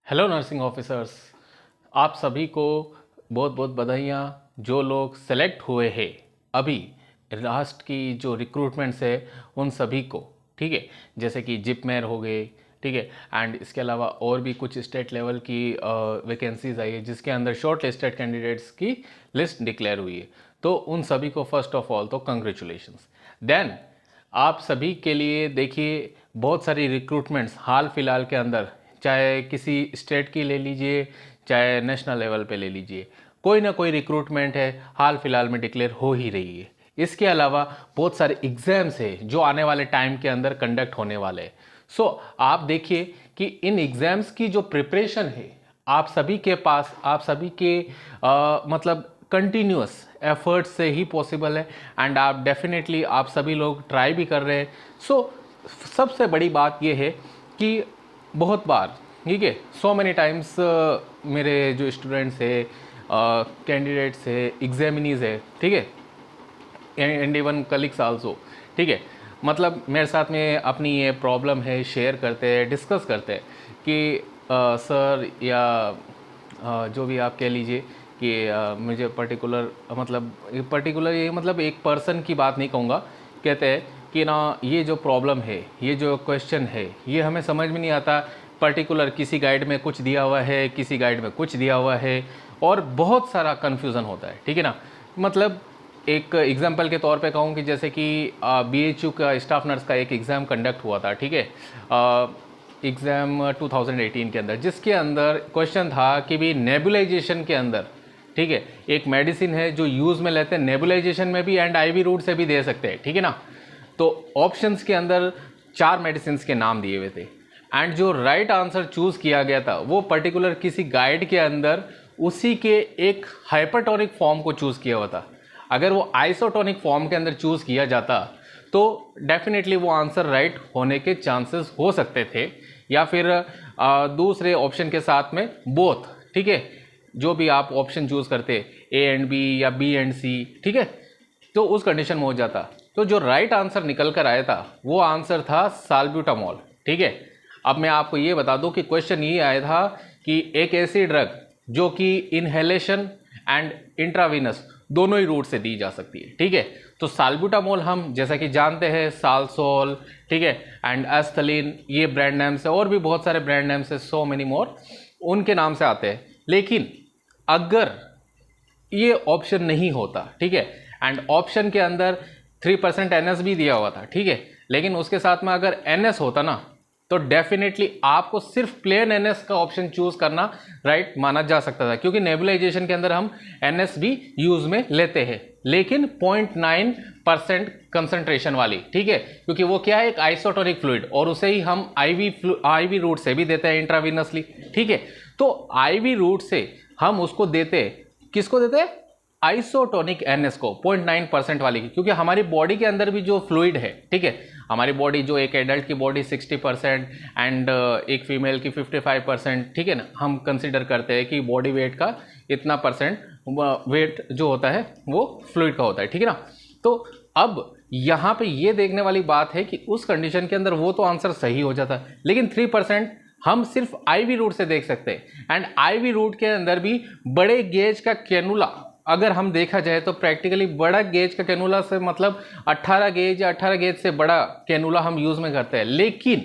Hello nursing officers, आप सभी को बहुत बहुत बधाइयाँ। जो लोग सेलेक्ट हुए हैं अभी लास्ट की जो रिक्रूटमेंट्स है उन सभी को, ठीक है, जैसे कि जिपमेर हो गए, ठीक है, एंड इसके अलावा और भी कुछ स्टेट लेवल की वैकेंसीज आई है जिसके अंदर शॉर्ट लिस्टेड कैंडिडेट्स की लिस्ट डिक्लेयर हुई है। तो उन सभी को फर्स्ट ऑफ ऑल तो कंग्रेचुलेशंस। देन आप सभी के लिए देखिए बहुत सारी रिक्रूटमेंट्स हाल फिलहाल के अंदर, चाहे किसी स्टेट की ले लीजिए चाहे नेशनल लेवल पे ले लीजिए, कोई ना कोई रिक्रूटमेंट है हाल फिलहाल में डिक्लेयर हो ही रही है। इसके अलावा बहुत सारे एग्जाम्स है जो आने वाले टाइम के अंदर कंडक्ट होने वाले हैं। सो आप देखिए कि इन एग्जाम्स की जो प्रिपरेशन है आप सभी के पास, आप सभी के मतलब कंटिन्यूअस एफर्ट से ही पॉसिबल है। एंड आप डेफिनेटली आप सभी लोग ट्राई भी कर रहे हैं। सो सबसे बड़ी बात यह है कि बहुत बार, ठीक है, सो मैनी टाइम्स मेरे जो स्टूडेंट्स है, कैंडिडेट्स है, एग्जामिनीज है, ठीक है, एंड इवन कलीग्स आल्सो, ठीक है, मतलब मेरे साथ में अपनी ये प्रॉब्लम है शेयर करते हैं, डिस्कस करते हैं कि सर या जो भी आप कह लीजिए कि मुझे पर्टिकुलर ये मतलब एक पर्सन की बात नहीं कहूँगा, कहते हैं कि ना ये जो प्रॉब्लम है, ये जो क्वेश्चन है, ये हमें समझ में नहीं आता। पर्टिकुलर किसी गाइड में कुछ दिया हुआ है, किसी गाइड में कुछ दिया हुआ है, और बहुत सारा कन्फ्यूज़न होता है, ठीक है ना। मतलब एक एग्जाम्पल के तौर पे कहूँ कि जैसे कि BHU का स्टाफ नर्स का एक एग्ज़ाम कंडक्ट हुआ था, ठीक है, एग्ज़ाम 2018 के अंदर, जिसके अंदर क्वेश्चन था कि भी नेबुलाइजेशन के अंदर, ठीक है, एक मेडिसिन है जो यूज़ में लेते हैं नेबुलाइजेशन में भी एंड IV रूट से भी दे सकते हैं, ठीक है ना। तो ऑप्शंस के अंदर 4 मेडिसिन के नाम दिए हुए थे एंड जो राइट आंसर चूज़ किया गया था वो पर्टिकुलर किसी गाइड के अंदर उसी के एक हाइपरटोनिक फॉर्म को चूज़ किया हुआ था। अगर वो आइसोटोनिक फॉर्म के अंदर चूज़ किया जाता तो डेफिनेटली वो आंसर राइट होने के चांसेस हो सकते थे, या फिर दूसरे ऑप्शन के साथ में बोथ, ठीक है, जो भी आप ऑप्शन चूज़ करते A एंड B या B एंड C, ठीक है, तो उस कंडीशन में हो जाता। तो जो राइट आंसर निकल कर आया था वो आंसर था साल्ब्यूटामॉल, ठीक है। अब मैं आपको ये बता दूं कि क्वेश्चन ये आया था कि एक ऐसी ड्रग जो कि इनहेलेशन एंड इंट्रावीनस दोनों ही रूट से दी जा सकती है, ठीक है। तो साल्ब्यूटामॉल हम जैसा कि जानते हैं, सालसोल, ठीक है, एंड एस्थलीन, ये ब्रांड नेम से, और भी बहुत सारे ब्रांड नेम से, सो मेनी मोर, उनके नाम से आते हैं। लेकिन अगर ये ऑप्शन नहीं होता, ठीक है, एंड ऑप्शन के अंदर 3% NS भी दिया हुआ था, ठीक है, लेकिन उसके साथ में अगर NS होता ना तो डेफिनेटली आपको सिर्फ प्लेन NS का ऑप्शन चूज करना राइट माना जा सकता था, क्योंकि नेबुलाइजेशन के अंदर हम NS भी यूज में लेते हैं, लेकिन 0.9% कंसंट्रेशन वाली, ठीक है, क्योंकि वो क्या है, एक आइसोटोनिक फ्लूइड, और उसे ही हम IV रूट से भी देते हैं इंट्रावीनसली, ठीक है। तो IV रूट से हम उसको देते, किसको देते हैं, आइसोटोनिक NS को, 0.9% वाली की, क्योंकि हमारी बॉडी के अंदर भी जो फ्लूइड है, ठीक है, हमारी बॉडी जो एक एडल्ट की बॉडी 60% एंड एक फीमेल की 55%, ठीक है ना, हम कंसिडर करते हैं कि बॉडी वेट का इतना परसेंट वेट जो होता है वो फ्लूइड का होता है, ठीक है ना। तो अब यहाँ पे ये देखने वाली बात है कि उस कंडीशन के अंदर वो तो आंसर सही हो जाता, लेकिन 3% हम सिर्फ IV रूट से देख सकते हैं, एंड IV रूट के अंदर भी बड़े गेज का कैनुला, अगर हम देखा जाए तो प्रैक्टिकली बड़ा गेज का कैनुला से मतलब 18 गेज या 18 गेज से बड़ा कैनुला हम यूज में करते हैं। लेकिन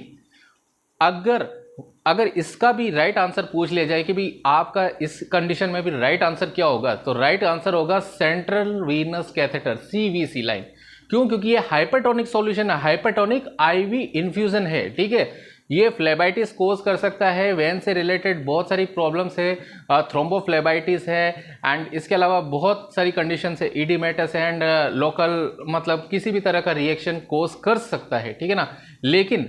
अगर इसका भी राइट आंसर पूछ लिया जाए कि भी आपका इस कंडीशन में भी राइट आंसर क्या होगा, तो राइट आंसर होगा central Venus catheter, CVC line. क्यों? क्योंकि ये हाइपरटोनिक सॉल्यूशन है, हाइपरटोनिक IV इन्फ्यूजन है, ठीक है। ये फ्लेबाइटिस कोज कर सकता है, वेन से रिलेटेड बहुत सारी प्रॉब्लम्स है, थ्रोम्बोफ्लेबाइटिस है, एंड इसके अलावा बहुत सारी कंडीशन है, इडिमेटस एंड लोकल, मतलब किसी भी तरह का रिएक्शन कोज कर सकता है, ठीक है ना। लेकिन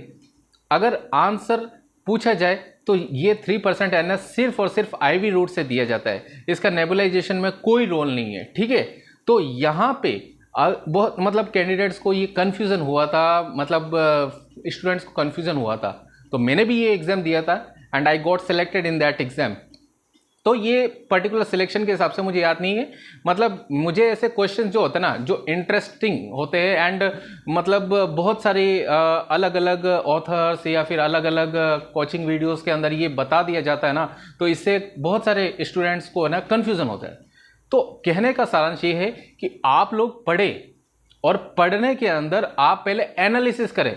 अगर आंसर पूछा जाए तो ये 3% NS सिर्फ और सिर्फ IV रूट से दिया जाता है, इसका नेबुलाइजेशन में कोई रोल नहीं है, ठीक है। तो यहाँ पे बहुत मतलब कैंडिडेट्स को ये कन्फ्यूज़न हुआ था, मतलब स्टूडेंट्स को कन्फ्यूज़न हुआ था। तो मैंने भी ये एग्ज़ाम दिया था and I got selected in that exam. तो ये पर्टिकुलर सिलेक्शन के हिसाब से मुझे याद नहीं है, मतलब मुझे ऐसे क्वेश्चन जो होते हैं ना जो इंटरेस्टिंग होते हैं एंड मतलब बहुत सारे अलग अलग ऑथर्स या फिर अलग अलग कोचिंग वीडियोस के अंदर ये बता दिया जाता है ना, तो इससे बहुत सारे स्टूडेंट्स को है ना कन्फ्यूज़न होता है। तो कहने का सारांश ये है कि आप लोग पढ़े और पढ़ने के अंदर आप पहले एनालिसिस करें।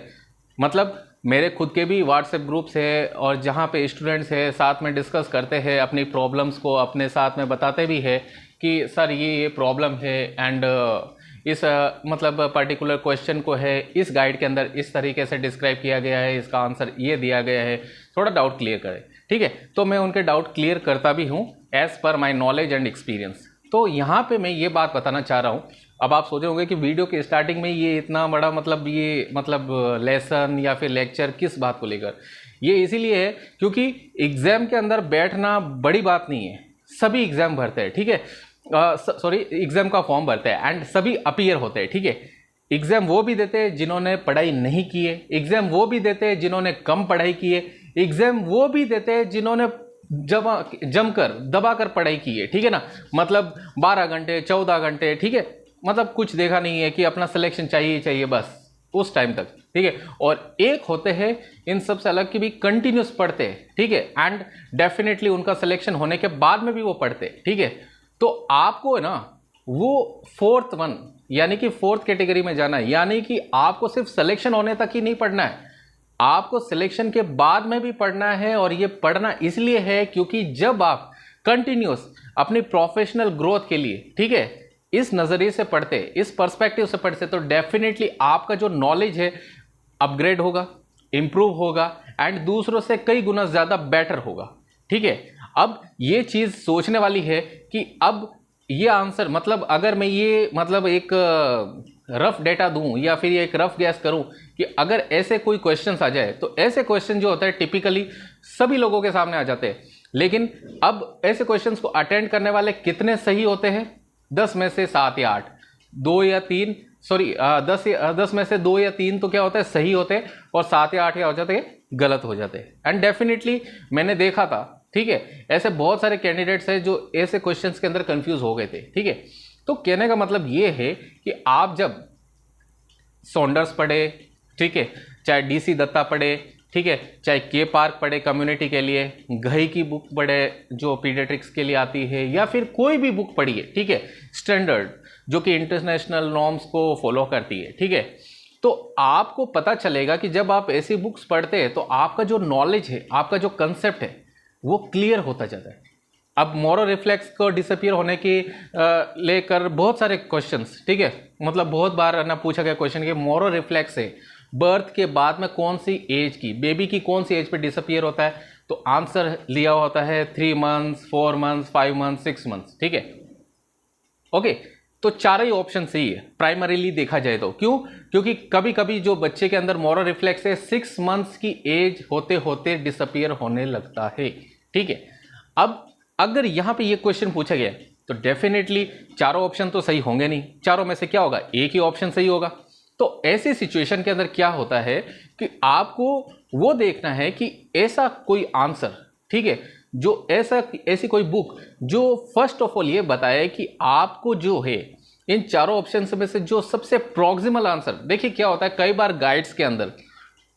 मतलब मेरे खुद के भी व्हाट्सएप ग्रुप्स है और जहाँ पे स्टूडेंट्स है साथ में डिस्कस करते हैं अपनी प्रॉब्लम्स को, अपने साथ में बताते भी है कि सर ये प्रॉब्लम है एंड इस मतलब पर्टिकुलर क्वेश्चन को है इस गाइड के अंदर इस तरीके से डिस्क्राइब किया गया है, इसका आंसर ये दिया गया है, थोड़ा डाउट क्लियर करें। ठीक है, तो मैं उनके डाउट क्लियर करता भी हूँ as per my knowledge and experience. तो यहाँ पे मैं ये बात बताना चाह रहा हूँ। अब आप सोचे होंगे कि वीडियो के स्टार्टिंग में ये इतना बड़ा मतलब ये मतलब लेसन या फिर लेक्चर किस बात को लेकर, ये इसीलिए है क्योंकि एग्ज़ाम के अंदर बैठना बड़ी बात नहीं है। सभी एग्ज़ाम भरते हैं, ठीक है, सॉरी एग्ज़ाम का फॉर्म भरते हैं एंड सभी अपीयर होते हैं। ठीक है, एग्ज़ाम वो भी देते हैं जिन्होंने पढ़ाई नहीं की है, एग्ज़ाम वो भी देते हैं जिन्होंने कम पढ़ाई की है, एग्ज़ाम वो भी देते हैं जिन्होंने जमकर दबाकर पढ़ाई की है। ठीक है ना, मतलब 12 घंटे 14 घंटे, ठीक है, मतलब कुछ देखा नहीं है कि अपना सिलेक्शन चाहिए चाहिए बस उस टाइम तक। ठीक है, और एक होते हैं इन सब से अलग की भी कंटिन्यूस पढ़ते हैं। ठीक है, एंड डेफिनेटली उनका सिलेक्शन होने के बाद में भी वो पढ़ते हैं। ठीक है, तो आपको है ना वो फोर्थ वन यानी कि फोर्थ कैटेगरी में जाना है, यानी कि आपको सिर्फ सिलेक्शन होने तक ही नहीं पढ़ना है, आपको सिलेक्शन के बाद में भी पढ़ना है। और ये पढ़ना इसलिए है क्योंकि जब आप कंटिन्यूस अपनी प्रोफेशनल ग्रोथ के लिए, ठीक है, इस नज़रिए से पढ़ते, इस पर्सपेक्टिव से पढ़ते, तो डेफिनेटली आपका जो नॉलेज है अपग्रेड होगा, इंप्रूव होगा एंड दूसरों से कई गुना ज़्यादा बेटर होगा। ठीक है, अब ये चीज़ सोचने वाली है कि अब ये आंसर मतलब अगर मैं ये मतलब एक रफ डेटा दूं या फिर एक रफ गैस करूं कि अगर ऐसे कोई क्वेश्चंस आ जाए, तो ऐसे क्वेश्चन जो होता है टिपिकली सभी लोगों के सामने आ जाते हैं। लेकिन अब ऐसे क्वेश्चंस को अटेंड करने वाले कितने सही होते हैं? 10 में से 7 या 8, 2 या 3, सॉरी 10 में से 2 या 3 तो क्या होता है सही होते हैं और 7 या 8 क्या हो जाते हैं गलत हो जाते हैं। एंड डेफिनेटली मैंने देखा था, ठीक है, ऐसे बहुत सारे कैंडिडेट्स हैं जो ऐसे क्वेश्चंस के अंदर कंफ्यूज हो गए थे। ठीक है, तो कहने का मतलब ये है कि आप जब सॉन्डर्स पढ़े, ठीक है, चाहे डीसी दत्ता पढ़े, ठीक है, चाहे के पार्क पढ़े कम्युनिटी के लिए, घई की बुक पढ़े जो पीडियाट्रिक्स के लिए आती है, या फिर कोई भी बुक पढ़िए, ठीक है, स्टैंडर्ड जो कि इंटरनेशनल नॉर्म्स को फॉलो करती है, ठीक है, तो आपको पता चलेगा कि जब आप ऐसी बुक्स पढ़ते हैं तो आपका जो नॉलेज है, आपका जो कंसेप्ट है वो क्लियर होता जाता है। अब मोरो रिफ्लेक्स को डिसअपियर होने की लेकर बहुत सारे क्वेश्चंस, ठीक है, मतलब बहुत बार ना पूछा गया क्वेश्चन कि मोरो रिफ्लेक्स है बर्थ के बाद में कौन सी एज की, बेबी की कौन सी एज पे डिसअपियर होता है, तो आंसर लिया होता है 3 मंथ्स, 4 मंथ्स, 5 मंथ्स, 6 मंथ्स। ठीक है, ओके, तो चारों ही ऑप्शन सही है प्राइमरीली देखा जाए तो। क्यों? क्योंकि कभी कभी जो बच्चे के अंदर मोरो रिफ्लेक्स है 6 मंथ्स की एज होते होते डिसअपियर होने लगता है। ठीक है, अब अगर यहां पे ये क्वेश्चन पूछा गया तो डेफिनेटली चारों ऑप्शन तो सही होंगे नहीं, चारों में से क्या होगा, एक ही ऑप्शन सही होगा। तो ऐसी सिचुएशन के अंदर क्या होता है कि आपको वो देखना है कि ऐसा कोई आंसर, ठीक है, जो ऐसी कोई बुक जो फर्स्ट ऑफ ऑल ये बताए कि आपको जो है इन चारों ऑप्शन में से जो सबसे प्रॉक्सिमल आंसर। देखिए क्या होता है, कई बार गाइड्स के अंदर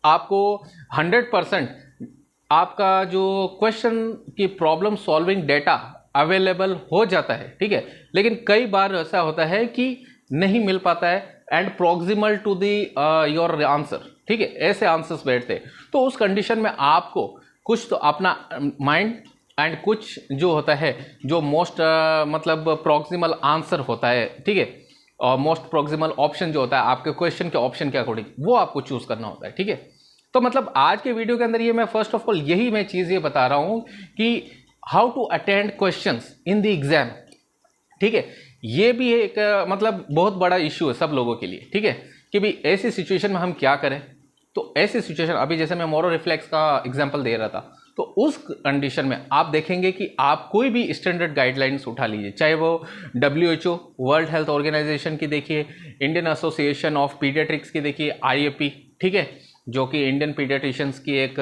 आपको 100% आपका जो क्वेश्चन की प्रॉब्लम सॉल्विंग डेटा अवेलेबल हो जाता है, ठीक है, लेकिन कई बार ऐसा होता है कि नहीं मिल पाता है and proximal to the your answer, ठीक है, ऐसे आंसर्स बैठते हैं। तो उस कंडीशन में आपको कुछ तो अपना माइंड एंड कुछ जो होता है जो मोस्ट मतलब प्रॉक्सिमल आंसर होता है, ठीक है, और मोस्ट प्रॉक्सिमल ऑप्शन जो होता है आपके क्वेश्चन के ऑप्शन के अकॉर्डिंग, वो आपको चूज करना होता है। ठीक है, तो मतलब आज के वीडियो के अंदर ये मैं फर्स्ट ऑफ ऑल यही मैं चीज़ ये बता रहा हूँ कि how to attend questions in the exam. ठीक है, ये भी एक मतलब बहुत बड़ा इश्यू है सब लोगों के लिए। ठीक है, कि भाई ऐसी सिचुएशन में हम क्या करें। तो ऐसी सिचुएशन, अभी जैसे मैं मोरो रिफ्लेक्स का एग्जांपल दे रहा था, तो उस कंडीशन में आप देखेंगे कि आप कोई भी स्टैंडर्ड गाइडलाइंस उठा लीजिए, चाहे वो WHO वर्ल्ड हेल्थ ऑर्गेनाइजेशन की देखिए, इंडियन एसोसिएशन ऑफ पीडियाट्रिक्स की देखिए, IAP, ठीक है, जो कि इंडियन पीडियाट्रिशियंस की एक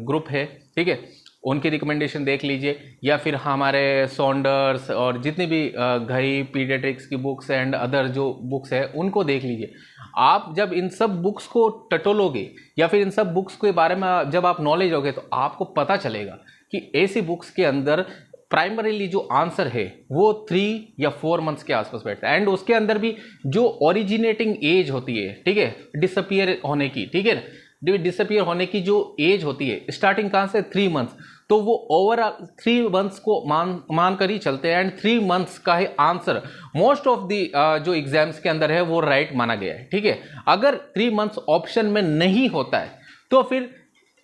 ग्रुप है, ठीक है, उनकी रिकमेंडेशन देख लीजिए, या फिर हमारे सॉन्डर्स और जितनी भी घई पीडियाट्रिक्स की बुक्स एंड अदर जो बुक्स है उनको देख लीजिए। आप जब इन सब बुक्स को टटोलोगे या फिर इन सब बुक्स के बारे में जब आप नॉलेज होगे तो आपको पता चलेगा कि ऐसी बुक्स के अंदर प्राइमरीली जो आंसर है वो 3 या 4 मंथ्स के आसपास बैठता है। एंड उसके अंदर भी जो ओरिजिनेटिंग एज होती है, ठीक है, डिसअपियर होने की, ठीक है, डिसअपियर होने की जो एज होती है स्टार्टिंग कहाँ से 3 मंथ्स, तो वो ओवरऑल 3 मंथ्स को मान कर ही चलते हैं। एंड 3 मंथ्स का ही आंसर मोस्ट ऑफ दी जो एग्जाम्स के अंदर है वो राइट माना गया है, ठीक है। अगर 3 मंथ्स ऑप्शन में नहीं होता है तो फिर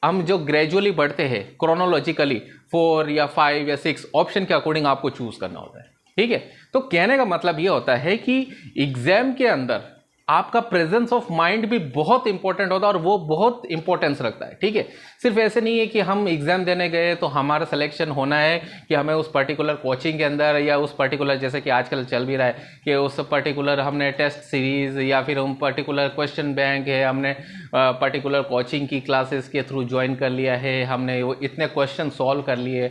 हम जो ग्रेजुअली बढ़ते हैं क्रोनोलॉजिकली 4 या 5 या 6 ऑप्शन के अकॉर्डिंग आपको चूज करना होता है, ठीक है। तो कहने का मतलब ये होता है कि एग्जाम के अंदर आपका प्रेजेंस ऑफ माइंड भी बहुत इंपॉर्टेंट होता है और वो बहुत इंपॉर्टेंस रखता है, ठीक है। सिर्फ ऐसे नहीं है कि हम एग्जाम देने गए तो हमारा सिलेक्शन होना है कि हमें उस पर्टिकुलर कोचिंग के अंदर या उस पर्टिकुलर, जैसे कि आजकल चल भी रहा है कि उस पर्टिकुलर हमने टेस्ट सीरीज या फिर हम पर्टिकुलर क्वेश्चन बैंक है, हमने पर्टिकुलर कोचिंग की क्लासेस के थ्रू ज्वाइन कर लिया है, हमने वो इतने क्वेश्चन सॉल्व कर लिए।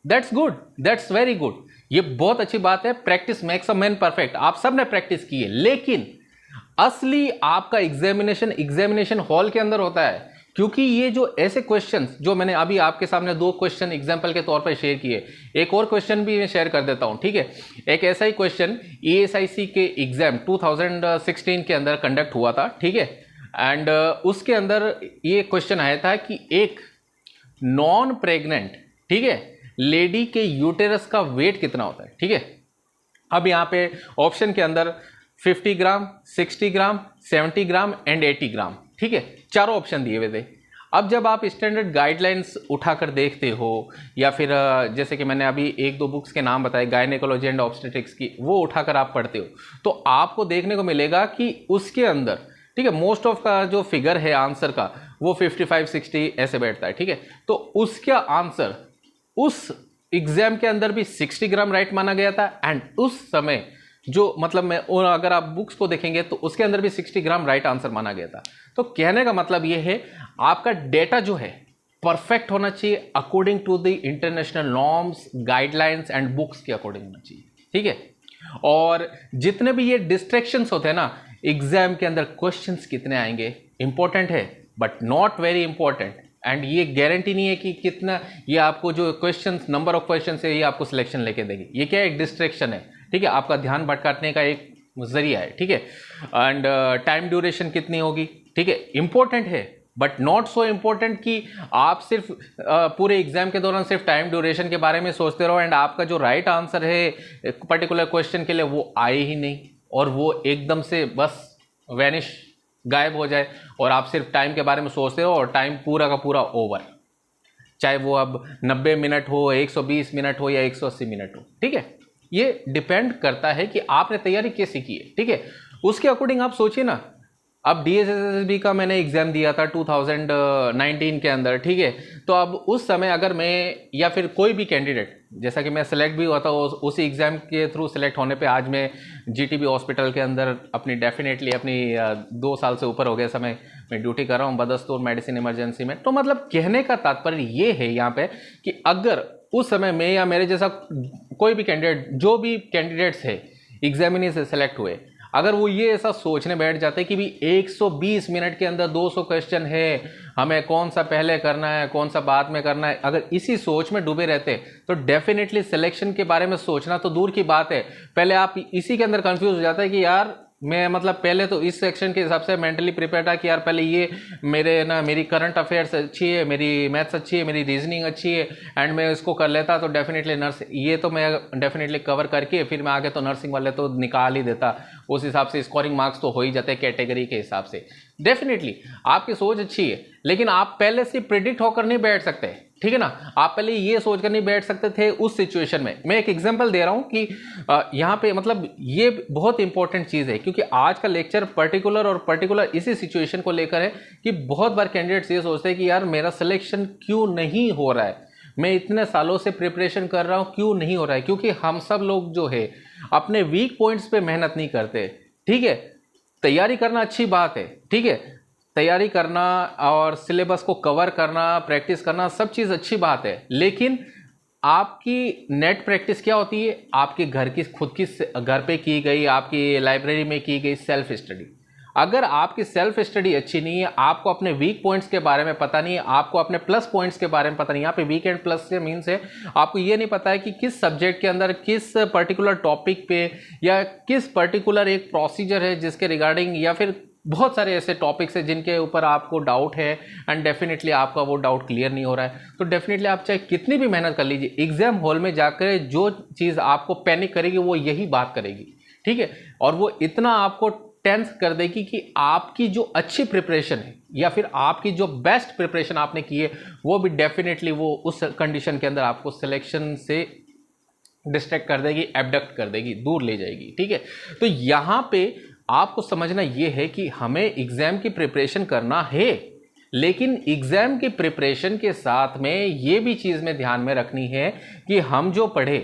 That's good, that's very good, ये बहुत अच्छी बात है। Practice makes a man perfect, आप सब ने प्रैक्टिस की है, लेकिन असली आपका एग्जामिनेशन हॉल के अंदर होता है। क्योंकि ये जो ऐसे क्वेश्चंस जो मैंने अभी आपके सामने 2 क्वेश्चन एग्जांपल के तौर पर शेयर kiए, एक और क्वेश्चन भी मैं शेयर कर देता हूं, ठीक है। एक ऐसा ही क्वेश्चन ESIC के एग्जाम 2016 के अंदर कंडक्ट हुआ था, ठीक है। एंड उसके अंदर ये क्वेश्चन आया था कि एक नॉन प्रेग्नेंट, ठीक है, लेडी के यूटेरस का वेट कितना होता है, ठीक है। अब यहाँ पे ऑप्शन के अंदर 50 ग्राम, 60 ग्राम, 70 ग्राम एंड 80 ग्राम, ठीक है, चारों ऑप्शन दिए हुए थे। अब जब आप स्टैंडर्ड गाइडलाइंस उठाकर देखते हो या फिर जैसे कि मैंने अभी 1-2 बुक्स के नाम बताए गायनेकोलॉजी एंड ऑब्स्टेट्रिक्स की, वो उठाकर आप पढ़ते हो तो आपको देखने को मिलेगा कि उसके अंदर, ठीक है, मोस्ट ऑफ का जो फिगर है आंसर का वो 55-60 ऐसे बैठता है, ठीक है। तो उसका आंसर उस एग्जाम के अंदर भी 60 ग्राम राइट माना गया था। एंड उस समय जो मतलब मैं, और अगर आप बुक्स को देखेंगे तो उसके अंदर भी 60 ग्राम राइट आंसर माना गया था। तो कहने का मतलब ये है आपका डेटा जो है परफेक्ट होना चाहिए according to the international norms, guidelines and books के अकॉर्डिंग होना चाहिए, ठीक है। और जितने भी ये डिस्ट्रैक्शंस होते हैं ना एग्जाम के अंदर, क्वेश्चंस कितने आएंगे इंपॉर्टेंट है but not very important. And ये गारंटी नहीं है कि कितना ये आपको जो क्वेश्चंस, नंबर ऑफ क्वेश्चंस है ये आपको सिलेक्शन लेके देगी। ये क्या है, एक डिस्ट्रैक्शन है, ठीक है, आपका ध्यान भटकाने का एक जरिया है, ठीक है। एंड टाइम ड्यूरेशन कितनी होगी, ठीक है, इंपॉर्टेंट है बट नॉट सो इंपॉर्टेंट कि आप सिर्फ पूरे एग्जाम के दौरान सिर्फ टाइम ड्यूरेशन के बारे में सोचते रहो एंड आपका जो राइट आंसर है पर्टिकुलर क्वेश्चन के लिए वो आए ही नहीं और वो एकदम से बस वैनिश, गायब हो जाए और आप सिर्फ टाइम के बारे में सोचते हो और टाइम पूरा का पूरा ओवर, चाहे वो अब 90 मिनट हो, 120 मिनट हो या 180 मिनट हो, ठीक है। ये डिपेंड करता है कि आपने तैयारी कैसी की है, ठीक है, उसके अकॉर्डिंग आप सोचिए ना। अब DSSSB का मैंने एग्जाम दिया था 2019 के अंदर, ठीक है। तो अब उस समय अगर मैं या फिर कोई भी कैंडिडेट, जैसा कि मैं सेलेक्ट भी हुआ था उसी एग्जाम के थ्रू सेलेक्ट होने पे आज मैं GTB हॉस्पिटल के अंदर अपनी डेफिनेटली अपनी 2 साल से ऊपर हो गया समय मैं ड्यूटी कर रहा हूँ बदस्तूर मेडिसिन इमरजेंसी में। तो मतलब कहने का तात्पर्य ये है यहाँ पे कि अगर उस समय में या मेरे जैसा कोई भी कैंडिडेट, जो भी कैंडिडेट्स है एग्जामिनी से सेलेक्ट हुए, अगर वो ये ऐसा सोचने बैठ जाते कि भी 120 मिनट के अंदर 200 क्वेश्चन है, हमें कौन सा पहले करना है कौन सा बाद में करना है, अगर इसी सोच में डूबे रहते तो डेफिनेटली सिलेक्शन के बारे में सोचना तो दूर की बात है, पहले आप इसी के अंदर कंफ्यूज हो जाता है कि यार मैं मतलब पहले तो इस सेक्शन के हिसाब से मेंटली प्रिपेयर था कि यार पहले ये मेरी करंट अफेयर्स अच्छी है, मेरी मैथ्स अच्छी है, मेरी रीजनिंग अच्छी है एंड मैं इसको कर लेता तो डेफिनेटली ये तो मैं डेफिनेटली कवर करके फिर मैं आगे तो नर्सिंग वाले तो निकाल ही देता, उस हिसाब से स्कोरिंग मार्क्स तो हो ही जाते हैं कैटेगरी के हिसाब से। डेफिनेटली आपकी सोच अच्छी है लेकिन आप पहले से प्रिडिक्ट होकर नहीं बैठ सकते, ठीक है ना। आप पहले ये सोचकर नहीं बैठ सकते थे उस सिचुएशन में। मैं एक एग्जांपल दे रहा हूं कि यहाँ पे मतलब ये बहुत इंपॉर्टेंट चीज़ है क्योंकि आज का लेक्चर पर्टिकुलर इसी सिचुएशन को लेकर है कि बहुत बार कैंडिडेट्स ये सोचते हैं कि यार मेरा सिलेक्शन क्यों नहीं हो रहा है, मैं इतने सालों से प्रिपरेशन कर रहा हूँ क्यों नहीं हो रहा है। क्योंकि हम सब लोग जो है अपने वीक पॉइंट्स पे मेहनत नहीं करते, ठीक है। तैयारी करना अच्छी बात है, ठीक है, तैयारी करना और सिलेबस को कवर करना, प्रैक्टिस करना, सब चीज़ अच्छी बात है, लेकिन आपकी नेट प्रैक्टिस क्या होती है? आपके घर की खुद की घर पे की गई, आपकी लाइब्रेरी में की गई सेल्फ स्टडी। अगर आपकी सेल्फ स्टडी अच्छी नहीं है, आपको अपने वीक पॉइंट्स के बारे में पता नहीं है, आपको अपने प्लस पॉइंट्स के बारे में पता नहीं, यहाँ पे वीक एंड प्लस से मीन्स है आपको ये नहीं पता है कि किस सब्जेक्ट के अंदर किस पर्टिकुलर टॉपिक पे या किस पर्टिकुलर एक प्रोसीजर है जिसके रिगार्डिंग, या फिर बहुत सारे ऐसे टॉपिक्स हैं जिनके ऊपर आपको डाउट है एंड डेफिनेटली आपका वो डाउट क्लियर नहीं हो रहा है, तो डेफिनेटली आप चाहे कितनी भी मेहनत कर लीजिए, एग्जाम हॉल में जाकर जो चीज़ आपको पैनिक करेगी वो यही बात करेगी, ठीक है। और वो इतना आपको टेंस कर देगी कि आपकी जो अच्छी प्रिपरेशन है या फिर आपकी जो बेस्ट प्रिपरेशन आपने की है वो भी डेफिनेटली वो उस कंडीशन के अंदर आपको सिलेक्शन से डिस्ट्रैक्ट कर देगी, एबडक्ट कर देगी, दूर ले जाएगी, ठीक है। तो यहाँ पे आपको समझना ये है कि हमें एग्जाम की प्रिपरेशन करना है, लेकिन एग्जाम की प्रिपरेशन के साथ में ये भी चीज़ में ध्यान में रखनी है कि हम जो पढ़े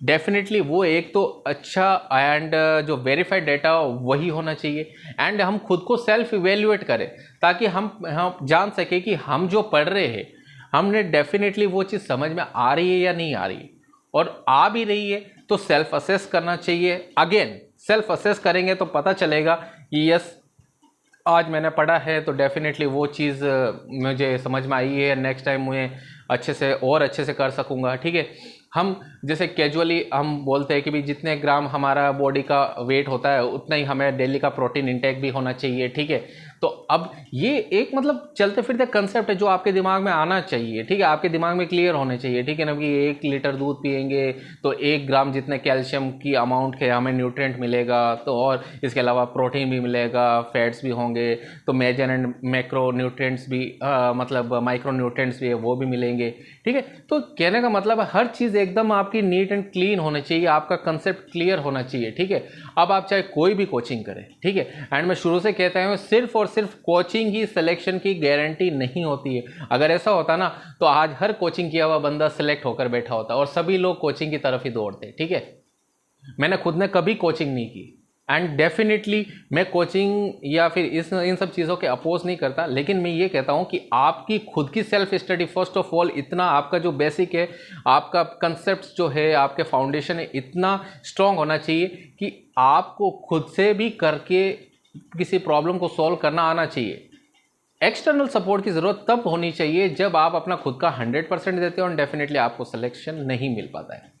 डेफिनेटली वो एक तो अच्छा एंड जो वेरीफाइड डाटा वही होना चाहिए, एंड हम खुद को सेल्फ इवेल्युएट करें ताकि हम जान सके कि हम जो पढ़ रहे हैं हमने डेफिनेटली वो चीज़ समझ में आ रही है या नहीं आ रही है, और आ भी रही है तो सेल्फ असेस करना चाहिए। अगेन सेल्फ असेस करेंगे तो पता चलेगा कि यस आज मैंने पढ़ा है तो डेफिनेटली वो चीज़ मुझे समझ में आई है, नेक्स्ट टाइम मैं अच्छे से और अच्छे से कर सकूँगा, ठीक है। हम जैसे कैजुअली हम बोलते हैं कि भी जितने ग्राम हमारा बॉडी का वेट होता है उतना ही हमें डेली का प्रोटीन इंटेक भी होना चाहिए, ठीक है। तो अब ये एक मतलब चलते फिरते कंसेप्ट है जो आपके दिमाग में आना चाहिए, ठीक है, आपके दिमाग में क्लियर होने चाहिए, ठीक है ना, कि 1 लीटर दूध पियेंगे तो 1 ग्राम जितने कैल्शियम की अमाउंट के हमें न्यूट्रिएंट मिलेगा, तो और इसके अलावा प्रोटीन भी मिलेगा, फैट्स भी होंगे, तो मेजर एंड मैक्रो न्यूट्रिएंट्स भी मतलब माइक्रो न्यूट्रिएंट्स भी है वो भी मिलेंगे, ठीक है। तो कहने का मतलब हर चीज़ एकदम आपकी नीट एंड क्लीन होनी चाहिए, आपका कंसेप्ट क्लियर होना चाहिए, ठीक है। अब आप चाहे कोई भी कोचिंग करें, ठीक है, एंड मैं शुरू से कहता हूँ सिर्फ और सिर्फ कोचिंग ही सिलेक्शन की गारंटी नहीं होती है। अगर ऐसा होता ना तो आज हर कोचिंग किया हुआ बंदा सिलेक्ट होकर बैठा होता और सभी लोग कोचिंग की तरफ ही दौड़ते, ठीक है। मैंने खुद ने कभी कोचिंग नहीं की एंड डेफिनेटली मैं कोचिंग या फिर इन सब चीज़ों के अपोज नहीं करता, लेकिन मैं ये कहता हूँ कि आपकी खुद की self study first of all इतना आपका जो बेसिक है, आपका कंसेप्ट जो है, आपके फाउंडेशन है, इतना स्ट्रॉन्ग होना चाहिए कि आपको खुद से भी करके किसी प्रॉब्लम को सॉल्व करना आना चाहिए। एक्सटर्नल सपोर्ट की ज़रूरत तब होनी चाहिए जब आप अपना खुद का 100% देते हो और डेफिनेटली आपको सिलेक्शन नहीं मिल पाता है।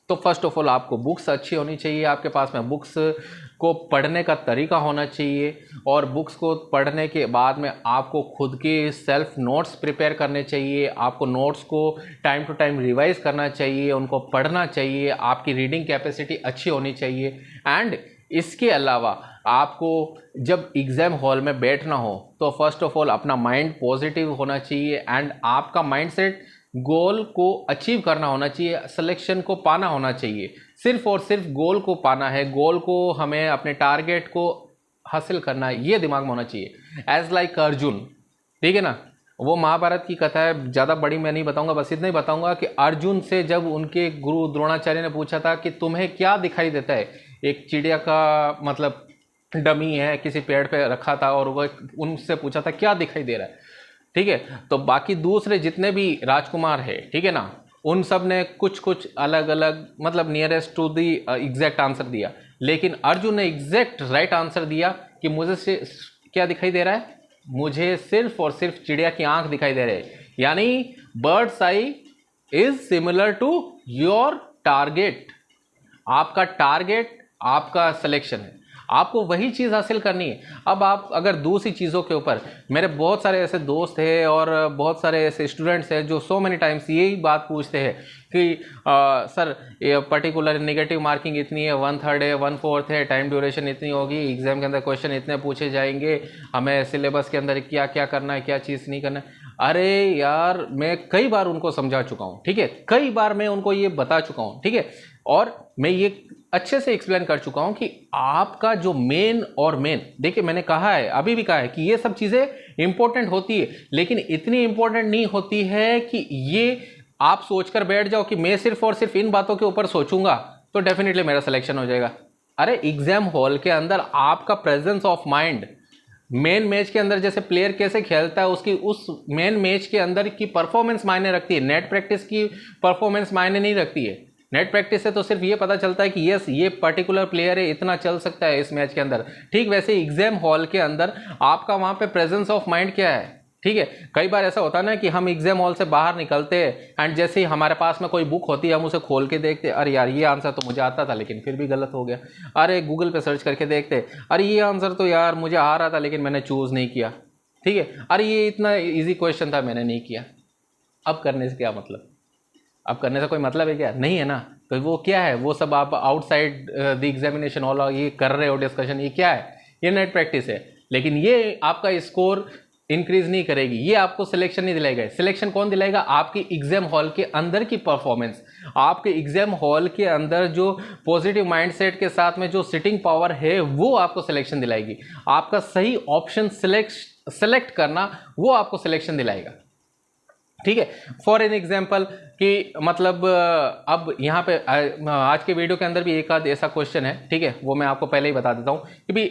तो फर्स्ट ऑफ ऑल आपको बुक्स अच्छी होनी चाहिए, आपके पास में बुक्स को पढ़ने का तरीका होना चाहिए, और बुक्स को पढ़ने के बाद में आपको खुद के सेल्फ नोट्स प्रिपेयर करने चाहिए, आपको नोट्स को टाइम टू टाइम रिवाइज करना चाहिए, उनको पढ़ना चाहिए, आपकी रीडिंग कैपेसिटी अच्छी होनी चाहिए। एंड इसके अलावा आपको जब एग्ज़ाम हॉल में बैठना हो तो फर्स्ट ऑफ ऑल अपना माइंड पॉजिटिव होना चाहिए एंड आपका माइंडसेट गोल को अचीव करना होना चाहिए, सिलेक्शन को पाना होना चाहिए। सिर्फ और सिर्फ गोल को पाना है, गोल को हमें अपने टारगेट को हासिल करना है, ये दिमाग में होना चाहिए। एज लाइक अर्जुन, ठीक है ना, वो महाभारत की कथा है, ज़्यादा बड़ी मैं नहीं बताऊंगा, बस इतना ही बताऊंगा कि अर्जुन से जब उनके गुरु द्रोणाचार्य ने पूछा था कि तुम्हें क्या दिखाई देता है, एक चिड़िया का मतलब डमी है किसी पेड़ पे रखा था और वो उनसे पूछा था क्या दिखाई दे रहा है, ठीक है। तो बाकी दूसरे जितने भी राजकुमार है, ठीक है ना, उन सब ने कुछ कुछ अलग अलग मतलब nearest to the exact answer दिया, लेकिन अर्जुन ने एग्जैक्ट राइट आंसर दिया कि मुझे से क्या दिखाई दे रहा है, मुझे सिर्फ और सिर्फ चिड़िया की आंख दिखाई दे रही है, यानी bird's eye is similar to your target. आपका टारगेट आपका सिलेक्शन है, आपको वही चीज़ हासिल करनी है। अब आप अगर दूसरी चीज़ों के ऊपर, मेरे बहुत सारे ऐसे दोस्त हैं और बहुत सारे ऐसे स्टूडेंट्स हैं जो सो मेनी टाइम्स यही बात पूछते हैं कि सर ये पर्टिकुलर नेगेटिव मार्किंग इतनी है, 1/3 है, 1/4 है, टाइम ड्यूरेशन इतनी होगी, एग्जाम के अंदर क्वेश्चन इतने पूछे जाएंगे, हमें सिलेबस के अंदर क्या क्या करना है, क्या चीज़ नहीं करना है। अरे यार मैं कई बार उनको समझा चुका हूँ, ठीक है, कई बार मैं उनको ये बता चुका हूँ, ठीक है, और मैं ये अच्छे से एक्सप्लेन कर चुका हूं कि आपका जो मेन और मेन, देखिए मैंने कहा है, अभी भी कहा है कि ये सब चीज़ें इंपॉर्टेंट होती है, लेकिन इतनी इंपॉर्टेंट नहीं होती है कि ये आप सोचकर बैठ जाओ कि मैं सिर्फ और सिर्फ इन बातों के ऊपर सोचूंगा तो डेफिनेटली मेरा सिलेक्शन हो जाएगा। अरे एग्जाम हॉल के अंदर आपका presence of mind main match के अंदर जैसे प्लेयर कैसे खेलता है उसकी उस मेन मैच के अंदर की परफॉर्मेंस मायने रखती है, नेट प्रैक्टिस की परफॉर्मेंस मायने नहीं रखती है। नेट प्रैक्टिस से तो सिर्फ ये पता चलता है कि यस ये पर्टिकुलर प्लेयर है, इतना चल सकता है इस मैच के अंदर। ठीक वैसे एग्जाम हॉल के अंदर आपका वहां पे प्रेजेंस ऑफ माइंड क्या है। ठीक है, कई बार ऐसा होता है ना कि हम एग्जाम हॉल से बाहर निकलते हैं एंड जैसे ही हमारे पास में कोई बुक होती है हम उसे खोल के देखते हैं, अरे यार ये आंसर तो मुझे आता था लेकिन फिर भी गलत हो गया। अरे गूगल पे सर्च करके देखते, अरे ये आंसर तो यार मुझे आ रहा था लेकिन मैंने चूज नहीं किया। ठीक है, अरे ये इतना ईजी क्वेश्चन था मैंने नहीं किया। अब करने से क्या मतलब, अब करने से कोई मतलब है क्या, नहीं है ना। तो वो क्या है, वो सब आप आउटसाइड द एग्जामिनेशन हॉल ये कर रहे हो डिस्कशन, ये क्या है, ये नेट प्रैक्टिस है। लेकिन ये आपका स्कोर इंक्रीज नहीं करेगी, ये आपको सिलेक्शन नहीं दिलाएगा। सिलेक्शन कौन दिलाएगा, आपकी एग्जाम हॉल के अंदर की परफॉर्मेंस, आपके एग्जाम हॉल के अंदर जो पॉजिटिव माइंडसेट के साथ में जो सिटिंग पावर है वो आपको सिलेक्शन दिलाएगी। आपका सही ऑप्शन सेलेक्ट करना वो आपको सिलेक्शन दिलाएगा। ठीक है, फॉर एन एग्जाम्पल कि मतलब अब यहाँ पे आज के वीडियो के अंदर भी एक आध ऐसा क्वेश्चन है। ठीक है, वो मैं आपको पहले ही बता देता हूँ कि भी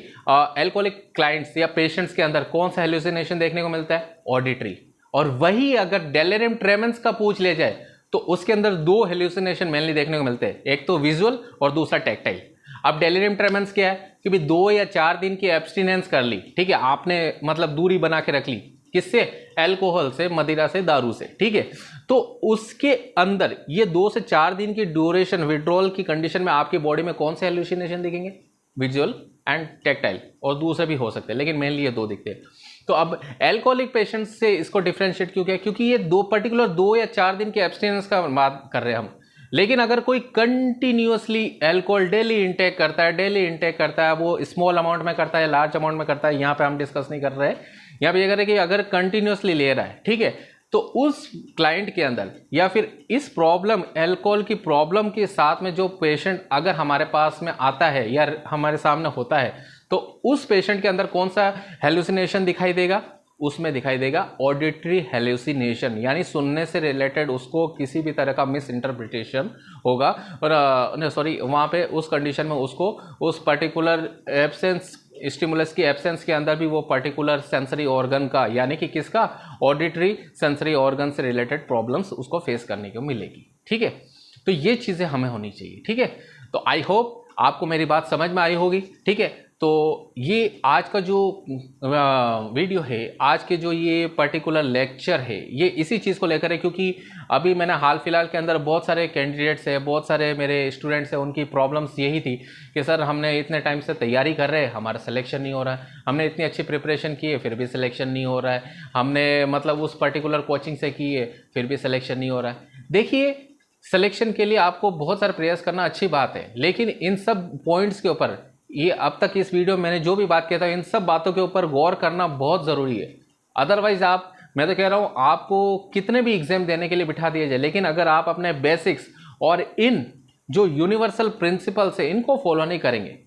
एल्कोहलिक क्लाइंट्स या पेशेंट्स के अंदर कौन सा हेलुसिनेशन देखने को मिलता है, ऑडिटरी। और वही अगर डेलिरियम ट्रेमेंस का पूछ ले जाए तो उसके अंदर दो हेलुसिनेशन मेनली देखने को मिलते हैं, एक तो विजुअल और दूसरा टैक्टाइल। अब डेलिरियम ट्रेमेंस क्या है कि भी 2 या 4 दिन की एब्सटिनेंस कर ली, ठीक है, आपने मतलब दूरी बना के रख ली, किससे, अल्कोहल से, मदिरा से, दारू से। ठीक है, तो उसके अंदर ये 2 से 4 दिन की ड्यूरेशन विड्रॉल की कंडीशन में आपकी बॉडी में कौन से हेलुसिनेशन दिखेंगे, विजुअल एंड टैक्टाइल, और दूसरे भी हो सकते हैं लेकिन मेनली ये 2 दिखते हैं। तो अब एल्कोहलिक पेशेंट्स से इसको डिफरेंशिएट क्यों किया, क्योंकि ये 2 या 4 दिन के एब्सटिनेंस का बात कर रहे हैं हम। लेकिन अगर कोई कंटिन्यूअसली अल्कोहल डेली इंटेक करता है, वो स्मॉल अमाउंट में करता है, लार्ज अमाउंट में करता है, यहाँ पे हम डिस्कस नहीं कर रहे हैं। यहाँ पे ये करें कि अगर कंटिन्यूअसली ले रहा है, ठीक है, तो उस क्लाइंट के अंदर या फिर इस प्रॉब्लम, अल्कोहल की प्रॉब्लम के साथ में जो पेशेंट अगर हमारे पास में आता है या हमारे सामने होता है, तो उस पेशेंट के अंदर कौन सा हेलुसिनेशन दिखाई देगा, उसमें दिखाई देगा ऑडिटरी हेलुसिनेशन, यानी सुनने से रिलेटेड उसको किसी भी तरह का मिस इंटरप्रिटेशन होगा। और सॉरी, वहाँ पे उस कंडीशन में उसको उस पर्टिकुलर एब्सेंस, स्टिमुलस की एब्सेंस के अंदर भी वो पर्टिकुलर सेंसरी ऑर्गन का, यानी कि किसका, ऑडिटरी सेंसरी ऑर्गन से रिलेटेड प्रॉब्लम्स उसको फेस करने को मिलेगी। ठीक है, तो ये चीज़ें हमें होनी चाहिए। ठीक है, तो आई होप आपको मेरी बात समझ में आई होगी। ठीक है, तो ये आज का जो वीडियो है, आज के जो ये पर्टिकुलर लेक्चर है, ये इसी चीज़ को लेकर है, क्योंकि अभी मैंने हाल फिलहाल के अंदर बहुत सारे कैंडिडेट्स हैं, बहुत सारे मेरे स्टूडेंट्स हैं, उनकी प्रॉब्लम्स यही थी कि सर हमने इतने टाइम से तैयारी कर रहे हैं, हमारा सिलेक्शन नहीं हो रहा है, हमने इतनी अच्छी प्रिपरेशन की है फिर भी सिलेक्शन नहीं हो रहा है, हमने मतलब उस पर्टिकुलर कोचिंग से की है फिर भी सिलेक्शन नहीं हो रहा है। देखिए, सिलेक्शन के लिए आपको बहुत सारा प्रयास करना अच्छी बात है, लेकिन इन सब पॉइंट्स के ऊपर, ये अब तक इस वीडियो में मैंने जो भी बात किया था, इन सब बातों के ऊपर गौर करना बहुत ज़रूरी है। अदरवाइज आप, मैं तो कह रहा हूँ, आपको कितने भी एग्जाम देने के लिए बिठा दिया जाए, लेकिन अगर आप अपने बेसिक्स और इन जो यूनिवर्सल प्रिंसिपल्स है इनको फॉलो नहीं करेंगे,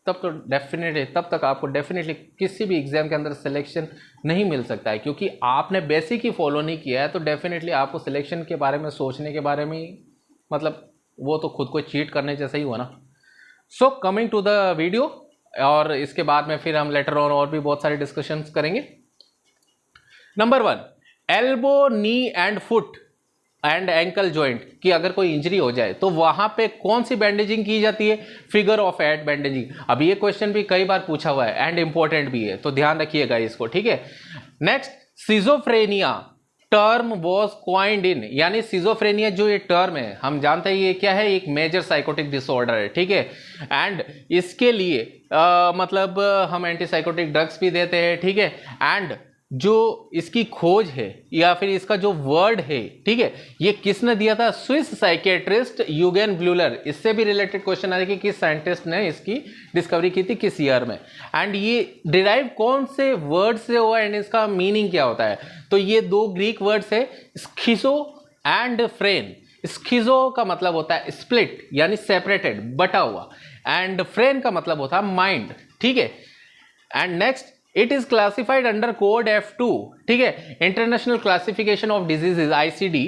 तब तक आपको डेफिनेटली किसी भी एग्जाम के अंदर सिलेक्शन नहीं मिल सकता है, क्योंकि आपने बेसिक ही फॉलो नहीं किया है। तो डेफिनेटली आपको सिलेक्शन के बारे में सोचने के बारे में, मतलब वो तो खुद को चीट करने जैसा ही हुआ ना। So coming to the video, और इसके बाद में फिर हम लेटर ऑन और भी बहुत सारे डिस्कशंस करेंगे। Number 1, elbow, knee and foot and ankle joint की अगर कोई इंजरी हो जाए तो वहां पे कौन सी बैंडेजिंग की जाती है, फिगर ऑफ 8 बैंडेजिंग। अब ये क्वेश्चन भी कई बार पूछा हुआ है एंड इंपॉर्टेंट भी है, तो ध्यान रखिएगा इसको। ठीक है, next, schizophrenia term was coined in, यानी सिजोफ्रेनिया जो ये टर्म है, हम जानते हैं ये क्या है, एक मेजर साइकोटिक डिसऑर्डर है। ठीक है, एंड इसके लिए मतलब हम एंटीसाइकोटिक ड्रग्स भी देते हैं। ठीक है, एंड जो इसकी खोज है या फिर इसका जो वर्ड है, ठीक है, ये किसने दिया था, स्विस साइकेट्रिस्ट यूगेन ब्लूलर। इससे भी रिलेटेड क्वेश्चन आ रहा है कि किस साइंटिस्ट ने इसकी डिस्कवरी की थी, किस ईयर में, एंड ये डिराइव कौन से वर्ड से हुआ एंड इसका मीनिंग क्या होता है। तो ये 2 ग्रीक वर्ड्स है, स्किजो एंड फ्रेन। स्किजो का मतलब होता है स्प्लिट, यानी सेपरेटेड, बटा हुआ, एंड फ्रेन का मतलब होता है माइंड। ठीक है, and next, it is classified under code F2, ठीक है, international classification of diseases, ICD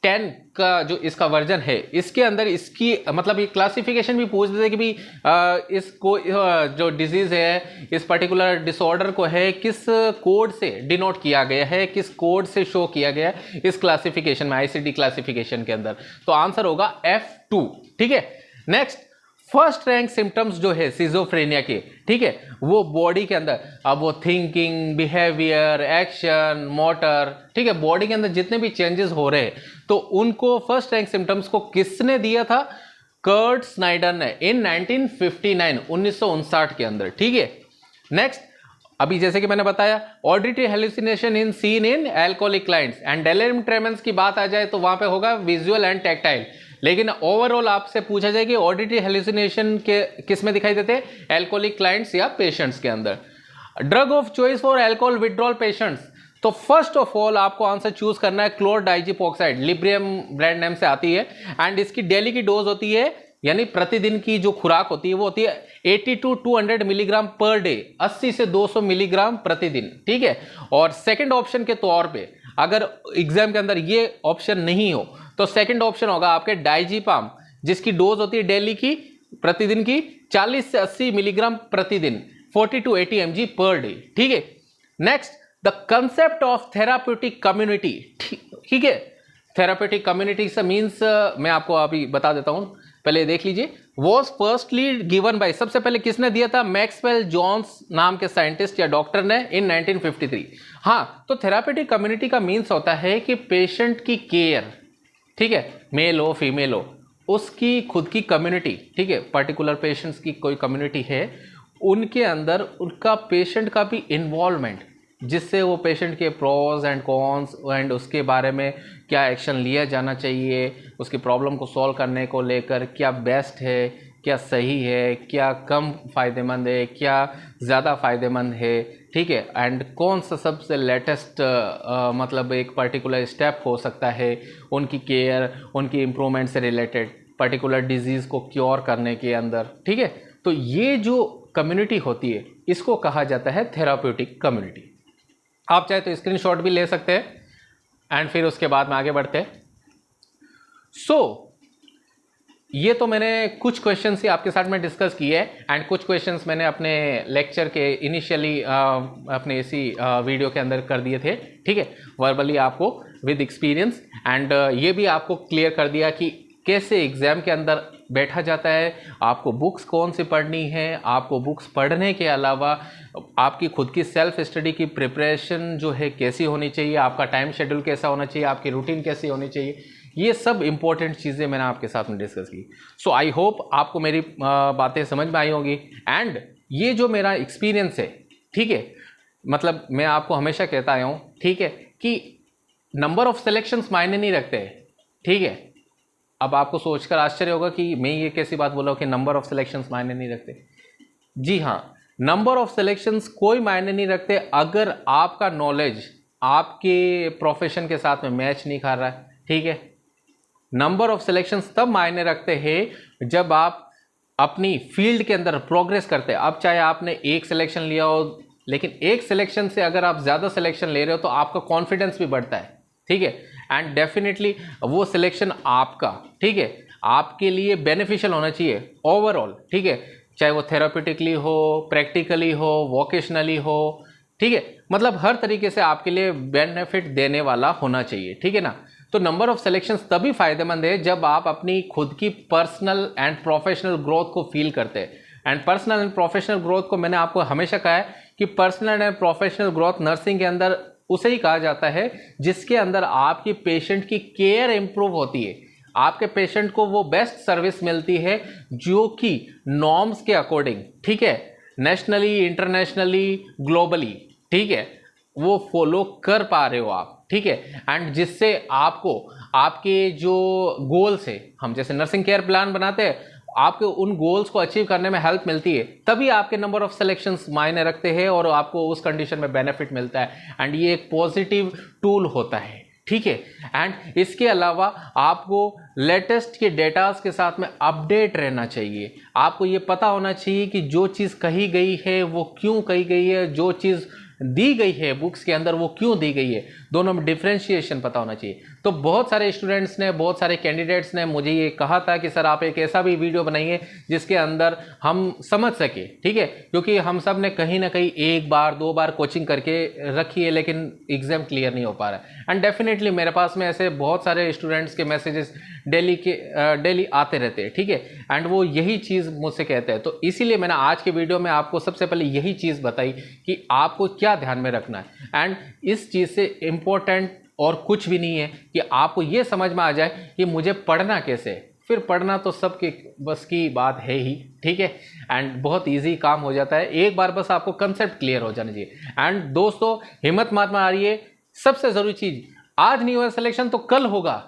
10 का जो इसका वर्जन है, इसके अंदर इसकी मतलब ये क्लासिफिकेशन भी पूछ देते कि भाई इसको जो डिजीज है, इस पर्टिकुलर डिसऑर्डर को है किस कोड से डिनोट किया गया है, किस कोड से शो किया गया है इस क्लासिफिकेशन में, आईसीडी क्लासिफिकेशन के अंदर। तो आंसर होगा F2। ठीक है, नेक्स्ट फर्स्ट रैंक सिम्टम्स जो है सिजोफ्रेनिया के, ठीक है, वो बॉडी के अंदर, अब वो थिंकिंग, बिहेवियर, एक्शन, मोटर, ठीक है, बॉडी के अंदर जितने भी चेंजेस हो रहे हैं, तो उनको फर्स्ट रैंक सिम्टम्स को किसने दिया था? कर्ट स्नाइडर ने इन 1959 के अंदर। ठीक है, नेक्स्ट अभी जैसे कि मैंने बताया auditory hallucination in seen in alcoholic clients and delirium ट्रेमेंस की बात आ जाए तो वहां पे होगा विजुअल एंड टैक्टाइल। लेकिन ओवरऑल आपसे पूछा जाए कि ऑडिटरी हेलुसिनेशन के किस में दिखाई देते हैं? एल्कोहलिक क्लाइंट्स या पेशेंट्स के अंदर। Drug of choice for alcohol withdrawal patients, तो फर्स्ट ऑफ ऑल आपको आंसर चूज करना है क्लोरडाइजिपोक्साइड, लिब्रियम ब्रांड नेम से आती है एंड इसकी डेली की डोज होती है, यानी प्रतिदिन की जो खुराक होती है वो होती है 80 to 200 मिलीग्राम पर डे, 80 से 200 मिलीग्राम प्रतिदिन। ठीक है, और सेकंड ऑप्शन के तौर पे अगर एग्जाम के अंदर ये ऑप्शन नहीं हो तो सेकंड ऑप्शन होगा आपके डाइजीपाम, जिसकी डोज होती है डेली की प्रतिदिन की 40 से 80 मिलीग्राम प्रतिदिन, 40 to 80 mg पर डे। ठीक है, next the concept of therapeutic community. ठीक है, थेराप्यूटिक कम्युनिटी से मीन्स मैं आपको अभी बता देता हूं, पहले देख लीजिए। वॉज फर्स्टली गिवन बाय, सबसे पहले किसने दिया था? मैक्सवेल जोन्स नाम के साइंटिस्ट या डॉक्टर ने इन 1953। हाँ, तो थेराप्यूटिक कम्युनिटी का मीन्स होता है कि पेशेंट की केयर, ठीक है, मेल हो फीमेल हो, उसकी खुद की कम्युनिटी, ठीक है, पर्टिकुलर पेशेंट्स की कोई कम्युनिटी है, उनके अंदर उनका पेशेंट का भी इन्वॉल्वमेंट, जिससे वो पेशेंट के प्रोज एंड कॉन्स एंड उसके बारे में क्या एक्शन लिया जाना चाहिए, उसकी प्रॉब्लम को सॉल्व करने को लेकर क्या बेस्ट है, क्या सही है, क्या कम फ़ायदेमंद है, क्या ज़्यादा फ़ायदेमंद है, ठीक है, एंड कौन सा सबसे लेटेस्ट मतलब एक पर्टिकुलर स्टेप हो सकता है उनकी केयर, उनकी इम्प्रूवमेंट से रिलेटेड, पर्टिकुलर डिजीज़ को क्योर करने के अंदर। ठीक है, तो ये जो कम्युनिटी होती है इसको कहा जाता है थेराप्यूटिक कम्युनिटी। आप चाहे तो स्क्रीनशॉट भी ले सकते हैं एंड फिर उसके बाद में आगे बढ़ते हैं। ये तो मैंने कुछ क्वेश्चंस ही आपके साथ में डिस्कस किए एंड कुछ क्वेश्चंस मैंने अपने लेक्चर के इनिशियली अपने इसी वीडियो के अंदर कर दिए थे। ठीक है, वर्बली आपको विद एक्सपीरियंस एंड ये भी आपको क्लियर कर दिया कि कैसे एग्ज़ाम के अंदर बैठा जाता है, आपको बुक्स कौन सी पढ़नी है, आपको बुक्स पढ़ने के अलावा आपकी खुद की सेल्फ स्टडी की प्रिपरेशन जो है कैसी होनी चाहिए, आपका टाइम शेड्यूल कैसा होना चाहिए, आपकी रूटीन कैसी होनी चाहिए, ये सब इंपॉर्टेंट चीज़ें मैंने आपके साथ में डिस्कस की। सो आई होप आपको मेरी बातें समझ में आई होंगी एंड ये जो मेरा एक्सपीरियंस है, ठीक है, मतलब मैं आपको हमेशा कहता आया हूँ, ठीक है, कि नंबर ऑफ सिलेक्शंस मायने नहीं रखते। ठीक है, अब आपको सोचकर आश्चर्य होगा कि मैं ये कैसी बात बोला कि नंबर ऑफ सिलेक्शंस मायने नहीं रखते। जी हाँ, नंबर ऑफ सिलेक्शंस कोई मायने नहीं रखते अगर आपका नॉलेज आपके प्रोफेशन के साथ में मैच नहीं खा रहा है। ठीक है, नंबर ऑफ सिलेक्शंस तब मायने रखते हैं जब आप अपनी फील्ड के अंदर प्रोग्रेस करते हैं। अब चाहे आपने एक सिलेक्शन लिया हो, लेकिन एक सिलेक्शन से अगर आप ज़्यादा सिलेक्शन ले रहे हो तो आपका कॉन्फिडेंस भी बढ़ता है। ठीक है, एंड डेफिनेटली वो सिलेक्शन आपका, ठीक है, आपके लिए बेनिफिशियल होना चाहिए ओवरऑल। ठीक है, चाहे वो थेराप्यूटिकली हो, प्रैक्टिकली हो, वोकेशनली हो, ठीक है, मतलब हर तरीके से आपके लिए बेनिफिट देने वाला होना चाहिए। ठीक है ना, तो नंबर ऑफ सिलेक्शंस तभी फायदेमंद है जब आप अपनी खुद की पर्सनल एंड प्रोफेशनल ग्रोथ को फील करते हैं। And personal and professional growth को मैंने आपको हमेशा कहा है कि personal and professional growth nursing के अंदर उसे ही कहा जाता है जिसके अंदर आपकी पेशेंट की केयर इंप्रूव होती है, आपके पेशेंट को वो बेस्ट सर्विस मिलती है जो कि नॉर्म्स के अकॉर्डिंग, ठीक है, नेशनली, इंटरनेशनली, ग्लोबली, ठीक है, वो फॉलो कर पा रहे हो आप। ठीक है, एंड जिससे आपको आपके जो गोल्स है, हम जैसे नर्सिंग केयर प्लान बनाते हैं, आपके उन गोल्स को अचीव करने में हेल्प मिलती है, तभी आपके नंबर ऑफ सिलेक्शंस मायने रखते हैं और आपको उस कंडीशन में बेनिफिट मिलता है एंड ये एक पॉजिटिव टूल होता है। ठीक है, एंड इसके अलावा आपको लेटेस्ट के डेटास के साथ में अपडेट रहना चाहिए। आपको ये पता होना चाहिए कि जो चीज़ कही गई है वो क्यों कही गई है, जो चीज़ दी गई है बुक्स के अंदर वो क्यों दी गई है, दोनों में डिफ्रेंशिएशन पता होना चाहिए। तो बहुत सारे स्टूडेंट्स ने, बहुत सारे कैंडिडेट्स ने मुझे ये कहा था कि सर आप एक ऐसा भी वीडियो बनाइए जिसके अंदर हम समझ सके, ठीक है, क्योंकि हम सब ने कहीं ना कहीं 1 बार 2 बार कोचिंग करके रखी है लेकिन एग्जाम क्लियर नहीं हो पा रहा है। एंड डेफिनेटली मेरे पास में ऐसे बहुत सारे स्टूडेंट्स के मैसेजेस डेली आते रहते हैं, ठीक है, एंड वो यही चीज़ मुझसे कहते हैं। तो इसीलिए मैंने आज के वीडियो में आपको सबसे पहले यही चीज़ बताई कि आपको क्या ध्यान में रखना है। एंड इस चीज़ से इम्पोर्टेंट और कुछ भी नहीं है कि आपको ये समझ में आ जाए कि मुझे पढ़ना कैसे है। फिर पढ़ना तो सबके बस की बात है ही, ठीक है, एंड बहुत इजी काम हो जाता है, एक बार बस आपको कंसेप्ट क्लियर हो जाना चाहिए। एंड दोस्तों हिम्मत मत मारिए, सबसे ज़रूरी चीज़, आज नहीं हुआ सिलेक्शन तो कल होगा,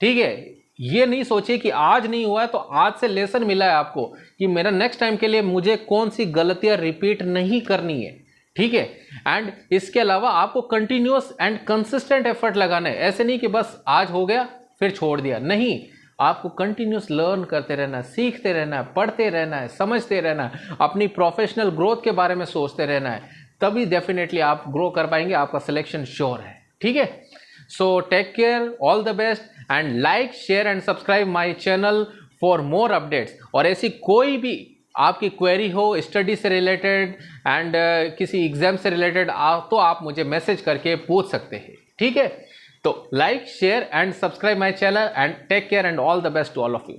ठीक है। ये नहीं सोचिए कि आज नहीं हुआ है तो आज से लेसन मिला है आपको कि मेरा नेक्स्ट टाइम के लिए मुझे कौन सी गलतियां रिपीट नहीं करनी है, ठीक है। एंड इसके अलावा आपको कंटिन्यूअस एंड कंसिस्टेंट एफर्ट लगाना है। ऐसे नहीं कि बस आज हो गया फिर छोड़ दिया, नहीं, आपको कंटिन्यूअस लर्न करते रहना है, सीखते रहना है, पढ़ते रहना है, समझते रहना है, अपनी प्रोफेशनल ग्रोथ के बारे में सोचते रहना है, तभी डेफिनेटली आप ग्रो कर पाएंगे, आपका सिलेक्शन श्योर है, ठीक है। So take care, all the best, and like, share and subscribe my channel for more updates. और ऐसी कोई भी आपकी क्वेरी हो स्टडी से रिलेटेड एंड किसी एग्जाम से रिलेटेड तो आप मुझे मैसेज करके पूछ सकते हैं, ठीक है। तो like, share and subscribe my channel and take care and all the best to all of you.